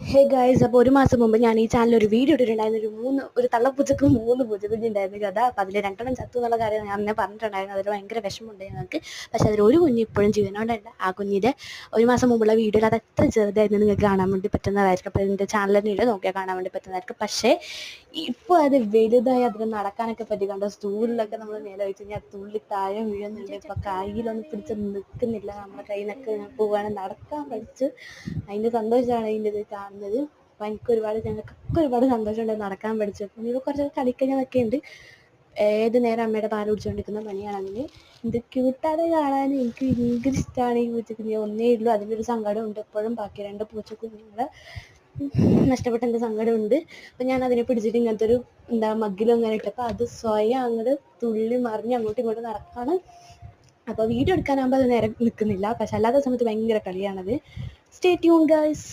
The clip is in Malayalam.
ഹേ ഗൈസ്, അപ്പോൾ ഒരു മാസം മുമ്പ് ഞാൻ ഈ ചാനലിൽ ഒരു വീഡിയോ ഇട്ടിട്ടുണ്ടായിരുന്നു. ഒരു തള്ളപ്പൂച്ചക്കും 3 പൂച്ചക്കുഞ്ഞുണ്ടായിരുന്നു കഥ. അപ്പോൾ അതിൽ 2 ചത്തു എന്നുള്ള കാര്യം ഞാൻ അന്നേ പറഞ്ഞിട്ടുണ്ടായിരുന്നു. അതിൽ ഭയങ്കര വിഷമമുണ്ടായിരുന്നു ഞങ്ങൾക്ക്. പക്ഷേ അതിലൊരു കുഞ്ഞ് ഇപ്പോഴും ജീവനോടുണ്ട്. ആ കുഞ്ഞിൻ്റെ ഒരു മാസം മുമ്പുള്ള വീഡിയോയിൽ അത് എത്ര ചെറുതായിരുന്നു നിങ്ങൾക്ക് കാണാൻ വേണ്ടി പറ്റുന്നതായിരിക്കും. അപ്പോൾ എൻ്റെ ചാനലിൽ നോക്കിയാൽ കാണാൻ വേണ്ടി പറ്റുന്നതായിരിക്കും. പക്ഷേ ഇപ്പോൾ അത് വലുതായി അതിന് നടക്കാനൊക്കെ പറ്റി കണ്ടോ. സ്റ്റൂളിലൊക്കെ നമ്മൾ മേലെ വെച്ച് കഴിഞ്ഞാൽ തുള്ളി താഴെ വീഴുന്നുണ്ട്. ഇപ്പോൾ കയ്യിലൊന്നും പിടിച്ച് നിൽക്കുന്നില്ല. നമ്മുടെ കയ്യിൽ നിന്നൊക്കെ പോവുകയാണ്. നടക്കാൻ പഠിച്ച് അതിൻ്റെ സന്തോഷമാണ് അതിൻ്റെ ഇത് കാണുന്നത്. അപ്പം ഞങ്ങൾക്കൊക്കെ ഒരുപാട് സന്തോഷമുണ്ട് നടക്കാൻ പഠിച്ചപ്പോൾ. ഇപ്പോൾ കുറച്ച് കളിക്കഞ്ഞതൊക്കെ ഉണ്ട്. ഏത് നേരം അമ്മയുടെ പാല് കുടിച്ചുകൊണ്ടിരിക്കുന്ന പണിയാണ് അതിന്. ഇത് ക്യൂട്ടാതെ കാണാൻ എനിക്ക് ഭയങ്കര ഇഷ്ടമാണ് ഈ പൂച്ചക്കുഞ്ഞ്. ഒന്നേ ഉള്ളൂ, അതിൻ്റെ ഒരു സങ്കടമുണ്ട് എപ്പോഴും. ബാക്കി 2 പൂച്ചക്കുഞ്ഞുങ്ങളെ നഷ്ടപ്പെട്ട എൻ്റെ സങ്കടമുണ്ട്. അപ്പം ഞാൻ അതിനെ പിടിച്ചിട്ട് ഇങ്ങനത്തെ ഒരു മഗ്ഗിലും അങ്ങനെ ഇട്ടപ്പോൾ അത് സ്വയം അങ്ങോട്ട് തുള്ളി മറിഞ്ഞ് അങ്ങോട്ടും ഇങ്ങോട്ടും നടക്കാണ്. അപ്പോൾ വീഡിയോ എടുക്കാനാകുമ്പോൾ അത് നേരെ നിൽക്കുന്നില്ല. പക്ഷെ അല്ലാത്ത സമയത്ത് ഭയങ്കര കളിയാണത്. Stay tune guys.